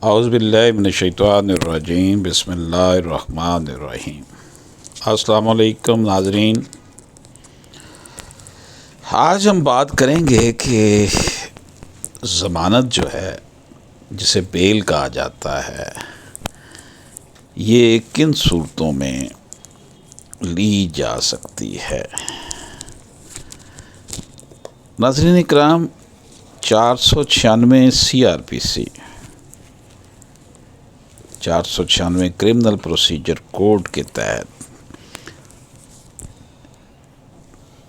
اعوذ باللہ من الشیطان الرجیم، بسم اللہ الرحمن الرحیم۔ السلام علیکم ناظرین، آج ہم بات کریں گے کہ ضمانت جو ہے، جسے بیل کہا جاتا ہے، یہ کن صورتوں میں لی جا سکتی ہے۔ ناظرین اکرام، 496 CRPC 496 کرمنل پروسیجر کوڈ کے تحت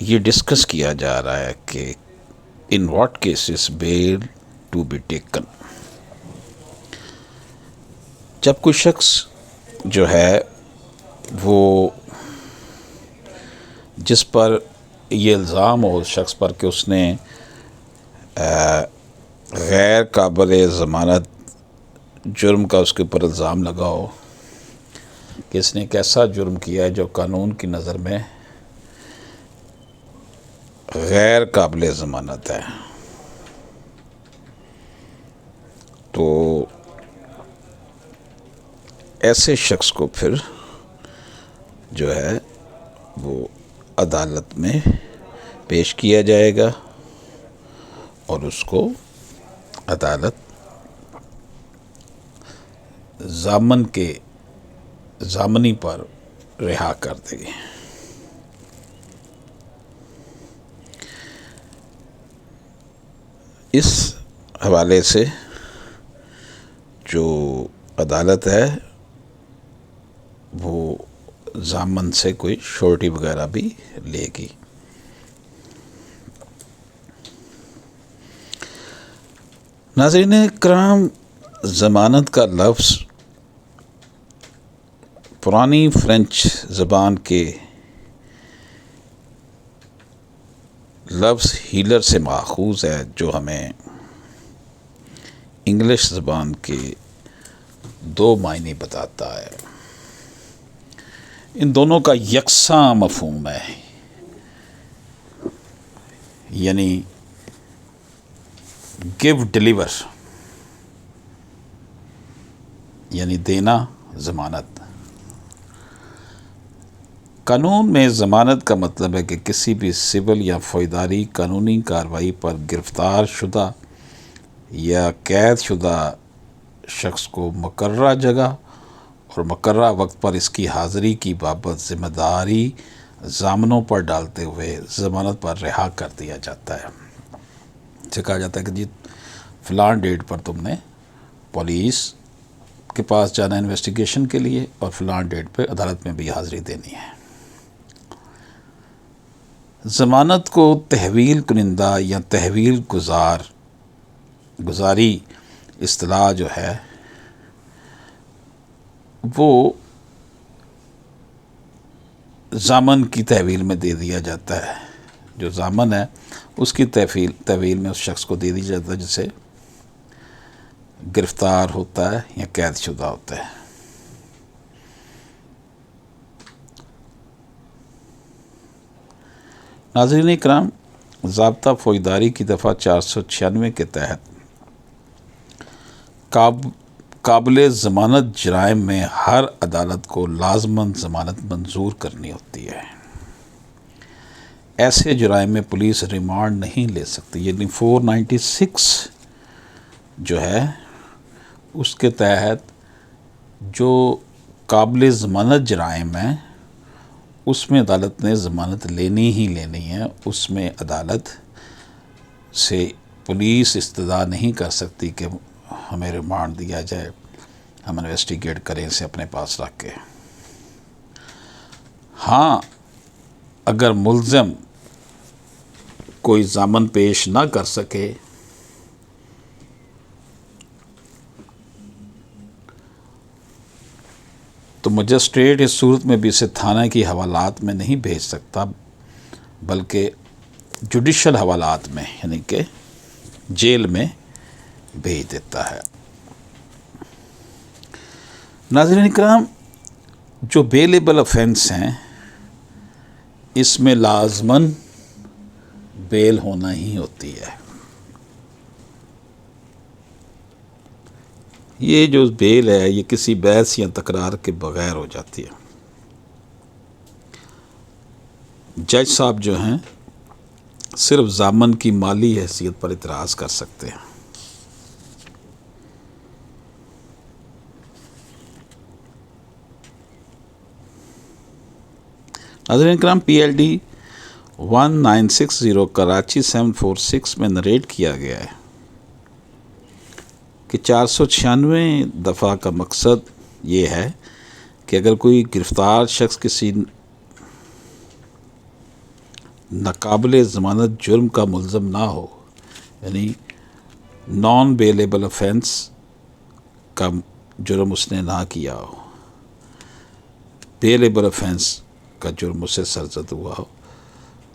یہ ڈسکس کیا جا رہا ہے کہ in what cases bail to be taken. جب کوئی شخص جو ہے وہ جس پر یہ الزام ہو اس شخص پر کہ اس نے غیر قابل ضمانت جرم کا اس کے اوپر الزام لگا ہو کہ اس نے ایک ایسا جرم کیا ہے جو قانون کی نظر میں غیر قابل ضمانت ہے، تو ایسے شخص کو پھر جو ہے وہ عدالت میں پیش کیا جائے گا اور اس کو عدالت ضامنی پر رہا کر دے گی۔ اس حوالے سے جو عدالت ہے وہ ضامن سے کوئی شورٹی وغیرہ بھی لے گی۔ ناظرین کرام، ضمانت کا لفظ پرانی فرینچ زبان کے لفظ ہیلر سے ماخوذ ہے، جو ہمیں انگلش زبان کے 2 معنی بتاتا ہے۔ ان دونوں کا یکساں مفہوم ہے، یعنی گیو ڈیلیور، یعنی دینا، ضمانت۔ قانون میں ضمانت کا مطلب ہے کہ کسی بھی سول یا فوجداری قانونی کارروائی پر گرفتار شدہ یا قید شدہ شخص کو مقررہ جگہ اور مقررہ وقت پر اس کی حاضری کی بابت ذمہ داری ضامنوں پر ڈالتے ہوئے ضمانت پر رہا کر دیا جاتا ہے۔ اسے کہا جاتا ہے کہ جی فلاں ڈیٹ پر تم نے پولیس کے پاس جانا انویسٹیگیشن کے لیے اور فلاں ڈیٹ پہ عدالت میں بھی حاضری دینی ہے۔ ضمانت کو تحویل کنندہ یا تحویل گزاری اصطلاح جو ہے وہ ضامن کی تحویل میں دے دیا جاتا ہے۔ جو ضامن ہے اس کی تحویل میں اس شخص کو دے دیا جاتا ہے جسے گرفتار ہوتا ہے یا قید شدہ ہوتا ہے۔ ناظرین اکرام، ضابطہ فوجداری کی دفعہ 496 کے تحت قابل ضمانت جرائم میں ہر عدالت کو لازماً ضمانت منظور کرنی ہوتی ہے۔ ایسے جرائم میں پولیس ریمانڈ نہیں لے سکتی، یعنی 496 جو ہے اس کے تحت جو قابل ضمانت جرائم ہیں اس میں عدالت نے ضمانت لینی ہی لینی ہے۔ اس میں عدالت سے پولیس استدعا نہیں کر سکتی کہ ہمیں ریمانڈ دیا جائے، ہم انویسٹیگیٹ کریں اسے اپنے پاس رکھ کے۔ ہاں، اگر ملزم کوئی ضامن پیش نہ کر سکے تو مجسٹریٹ اس صورت میں بھی اسے تھانہ کی حوالات میں نہیں بھیج سکتا، بلکہ جوڈیشل حوالات میں، یعنی کہ جیل میں بھیج دیتا ہے۔ ناظرین کرام، جو بیلیبل افینس ہیں اس میں لازماً بیل ہونا ہی ہوتی ہے۔ یہ جو بیل ہے یہ کسی بحث یا تکرار کے بغیر ہو جاتی ہے۔ جج صاحب جو ہیں صرف ضامن کی مالی حیثیت پر اعتراض کر سکتے ہیں۔ ناظرین کرام، پی ایل ڈی 1960 کراچی 746 میں نریٹ کیا گیا ہے کہ 496 دفعہ کا مقصد یہ ہے کہ اگر کوئی گرفتار شخص کسی ناقابل ضمانت جرم کا ملزم نہ ہو، یعنی نان بیلیبل افینس کا جرم اس نے نہ کیا ہو، بیلیبل افینس کا جرم اسے سرزد ہوا ہو،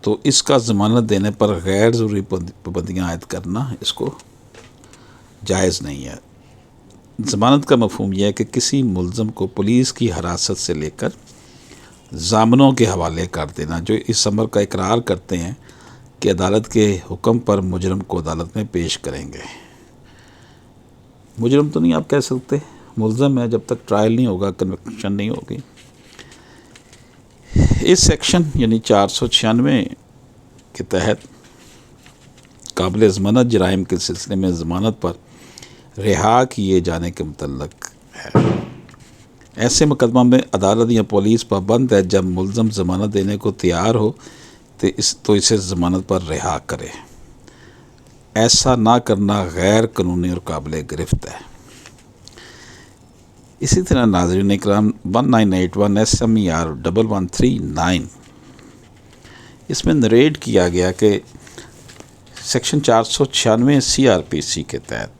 تو اس کا ضمانت دینے پر غیر ضروری پابندیاں عائد کرنا اس کو جائز نہیں ہے۔ ضمانت کا مفہوم یہ ہے کہ کسی ملزم کو پولیس کی حراست سے لے کر ضامنوں کے حوالے کر دینا، جو اس امر کا اقرار کرتے ہیں کہ عدالت کے حکم پر مجرم کو عدالت میں پیش کریں گے۔ مجرم تو نہیں آپ کہہ سکتے، ملزم ہے، جب تک ٹرائل نہیں ہوگا، کنوکشن نہیں ہوگی۔ اس سیکشن یعنی 496 کے تحت قابل ضمانت جرائم کے سلسلے میں ضمانت پر رہا کیے جانے کے متعلق ہے۔ ایسے مقدمہ میں عدالت یا پولیس پابند ہے جب ملزم ضمانت دینے کو تیار ہو تو اسے ضمانت پر رہا کرے۔ ایسا نہ کرنا غیر قانونی اور قابل گرفت ہے۔ اسی طرح ناظرین اکرام 1981 SMER 1139 اس میں نریٹ کیا گیا کہ سیکشن 496 CRPC کے تحت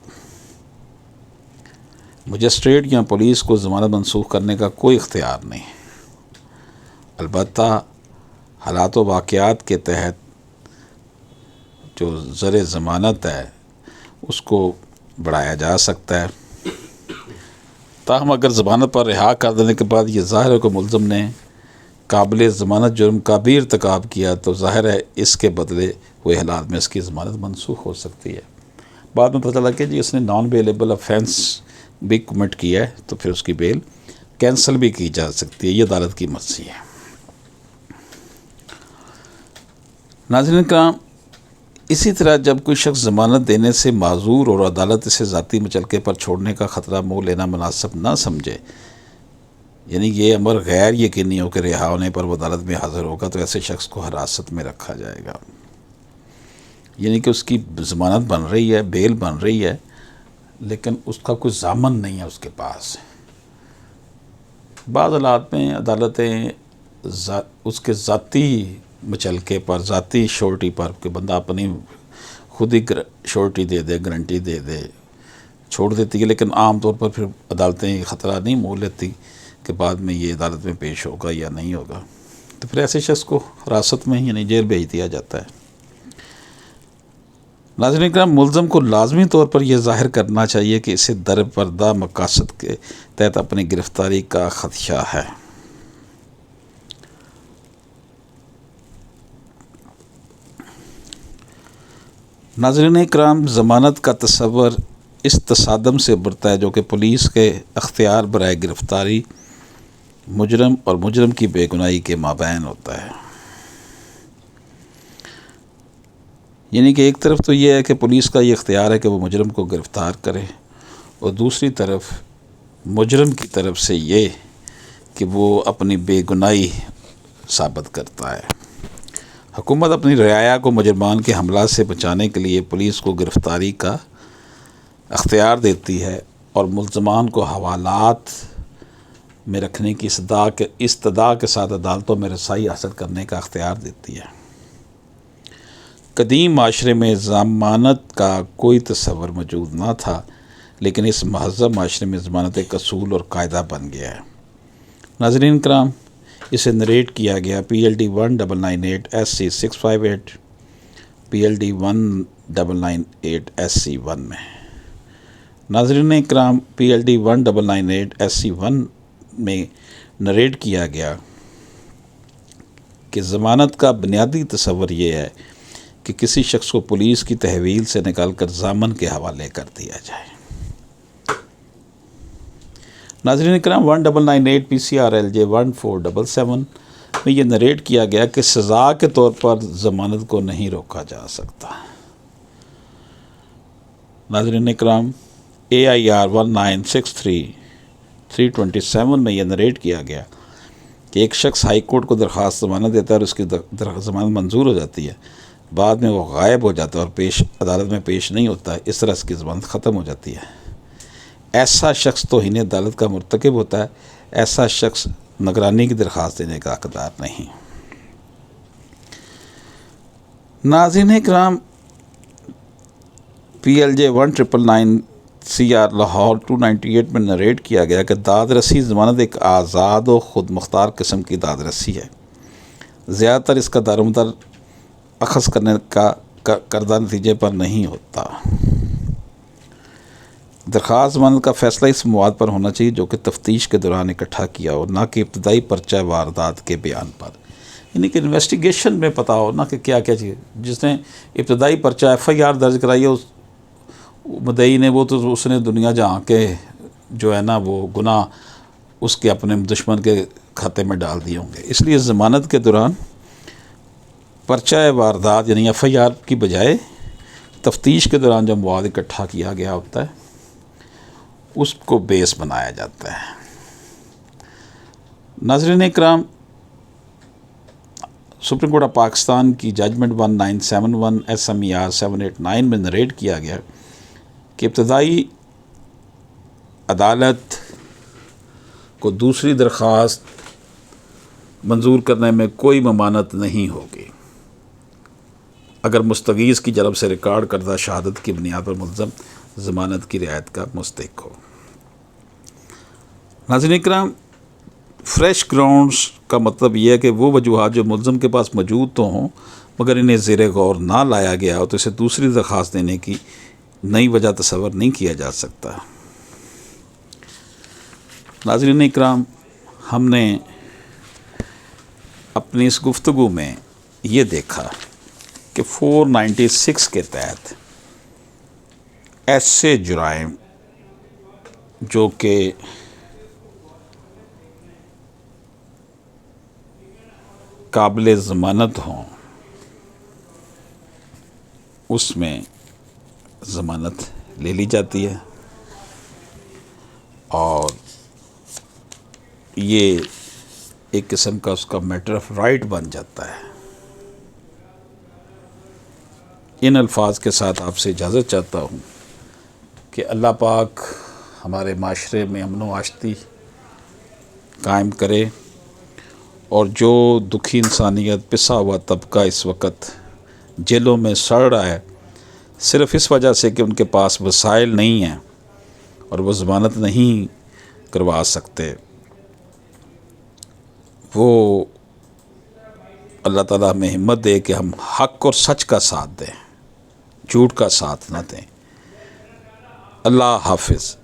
مجسٹریٹ یا پولیس کو ضمانت منسوخ کرنے کا کوئی اختیار نہیں، البتہ حالات و واقعات کے تحت جو زر ضمانت ہے اس کو بڑھایا جا سکتا ہے۔ تاہم اگر ضمانت پر رہا کر دینے کے بعد یہ ظاہر ہے کہ ملزم نے قابل ضمانت جرم کا بھی ارتکاب کیا، تو ظاہر ہے اس کے بدلے ہوئے حالات میں اس کی ضمانت منسوخ ہو سکتی ہے۔ بعد میں پتہ لگا کہ جی اس نے نان بیلیبل افینس بھی کمٹ کیا ہے، تو پھر اس کی بیل کینسل بھی کی جا سکتی ہے۔ یہ عدالت کی مرضی ہے۔ ناظرین کرام، اسی طرح جب کوئی شخص ضمانت دینے سے معذور اور عدالت اسے ذاتی مچلکے پر چھوڑنے کا خطرہ مول لینا مناسب نہ سمجھے، یعنی یہ امر غیر یقینی ہو کہ رہا ہونے پر وہ عدالت میں حاضر ہوگا، تو ایسے شخص کو حراست میں رکھا جائے گا۔ یعنی کہ اس کی ضمانت بن رہی ہے، بیل بن رہی ہے، لیکن اس کا کوئی ضامن نہیں ہے اس کے پاس۔ بعض حالات میں عدالتیں اس کے ذاتی مچلکے پر، ذاتی شورٹی پر، کہ بندہ اپنی خود ہی شورٹی دے دے، گارنٹی دے دے، چھوڑ دیتی ہے، لیکن عام طور پر پھر عدالتیں یہ خطرہ نہیں مول لیتی کہ بعد میں یہ عدالت میں پیش ہوگا یا نہیں ہوگا، تو پھر ایسے شخص کو حراست میں یعنی جیل بھیج دیا جاتا ہے۔ ناظرین کرام، ملزم کو لازمی طور پر یہ ظاہر کرنا چاہیے کہ اسے در پردہ مقاصد کے تحت اپنی گرفتاری کا خدشہ ہے۔ ناظرین کرام، ضمانت کا تصور اس تصادم سے ابھرتا ہے جو کہ پولیس کے اختیار برائے گرفتاری مجرم اور مجرم کی بے گناہی کے مابین ہوتا ہے۔ یعنی کہ ایک طرف تو یہ ہے کہ پولیس کا یہ اختیار ہے کہ وہ مجرم کو گرفتار کرے، اور دوسری طرف مجرم کی طرف سے یہ کہ وہ اپنی بے گناہی ثابت کرتا ہے۔ حکومت اپنی رعایا کو مجرمان کے حملات سے بچانے کے لیے پولیس کو گرفتاری کا اختیار دیتی ہے، اور ملزمان کو حوالات میں رکھنے کی استدعا کے ساتھ عدالتوں میں رسائی حاصل کرنے کا اختیار دیتی ہے۔ قدیم معاشرے میں ضمانت کا کوئی تصور موجود نہ تھا، لیکن اس مہذب معاشرے میں ضمانت ایک اصول اور قاعدہ بن گیا ہے۔ ناظرین کرام، اسے نریٹ کیا گیا PLD 1998 SC 658 PLD 1998 SC 1 میں۔ ناظرین کرام، PLD 1998 SC 1 میں نریٹ کیا گیا کہ ضمانت کا بنیادی تصور یہ ہے کہ کسی شخص کو پولیس کی تحویل سے نکال کر ضامن کے حوالے کر دیا جائے۔ ناظرین کرام 1998 PCRLJ 1477 میں یہ نریٹ کیا گیا کہ سزا کے طور پر ضمانت کو نہیں روکا جا سکتا۔ ناظرین کرام AIR 1963-327 میں یہ نریٹ کیا گیا کہ ایک شخص ہائی کورٹ کو درخواست ضمانت دیتا ہے اور اس کی ضمانت منظور ہو جاتی ہے، بعد میں وہ غائب ہو جاتا ہے اور عدالت میں پیش نہیں ہوتا، اس طرح اس کی ضمانت ختم ہو جاتی ہے۔ ایسا شخص توہین عدالت کا مرتکب ہوتا ہے، ایسا شخص نگرانی کی درخواست دینے کا حقدار نہیں۔ ناظرین کرام PLJ 1999 CR لاہور 298 میں نریٹ کیا گیا کہ داد رسی ضمانت ایک آزاد و خود مختار قسم کی داد رسی ہے، زیادہ تر اس کا دارومدار اخذ کرنے کا کردہ نتیجے پر نہیں ہوتا۔ درخواست ضمانت کا فیصلہ اس مواد پر ہونا چاہیے جو کہ تفتیش کے دوران اکٹھا کیا ہو، نہ کہ ابتدائی پرچہ واردات کے بیان پر، یعنی کہ انویسٹیگیشن میں پتہ ہو نہ کہ کیا کیا چیز۔ جس نے ابتدائی پرچہ FIR درج کرائی ہے، اس مدعی نے، وہ تو اس نے دنیا جہاں کے جو ہے نا وہ گناہ اس کے اپنے دشمن کے کھاتے میں ڈال دیے ہوں گے۔ اس لیے ضمانت کے دوران پرچہ واردات یعنی FIR کی بجائے تفتیش کے دوران جو مواد اکٹھا کیا گیا ہوتا ہے اس کو بیس بنایا جاتا ہے۔ ناظرین اکرام، سپریم کورٹ آف پاکستان کی ججمنٹ 1971 SMER 789 میں نریٹ کیا گیا کہ ابتدائی عدالت کو دوسری درخواست منظور کرنے میں کوئی ممانعت نہیں ہوگی اگر مستغیث کی جانب سے ریکارڈ کردہ شہادت کی بنیاد پر ملزم ضمانت کی رعایت کا مستحق ہو۔ ناظرین کرام، فریش گراؤنڈز کا مطلب یہ ہے کہ وہ وجوہات جو ملزم کے پاس موجود تو ہوں مگر انہیں زیر غور نہ لایا گیا ہو تو اسے دوسری درخواست دینے کی نئی وجہ تصور نہیں کیا جا سکتا۔ ناظرین اکرام، ہم نے اپنی اس گفتگو میں یہ دیکھا کہ 496 کے تحت ایسے جرائم جو کہ قابل ضمانت ہوں اس میں ضمانت لے لی جاتی ہے اور یہ ایک قسم کا اس کا میٹر آف رائٹ بن جاتا ہے۔ ان الفاظ کے ساتھ آپ سے اجازت چاہتا ہوں کہ اللہ پاک ہمارے معاشرے میں امن و آشتی قائم کرے اور جو دکھی انسانیت پسا ہوا طبقہ اس وقت جیلوں میں سڑ رہا ہے صرف اس وجہ سے کہ ان کے پاس وسائل نہیں ہیں اور وہ ضمانت نہیں کروا سکتے، وہ اللہ تعالیٰ ہمیں ہمت دے کہ ہم حق اور سچ کا ساتھ دیں، جھوٹ کا ساتھ نہ دیں۔ اللہ حافظ۔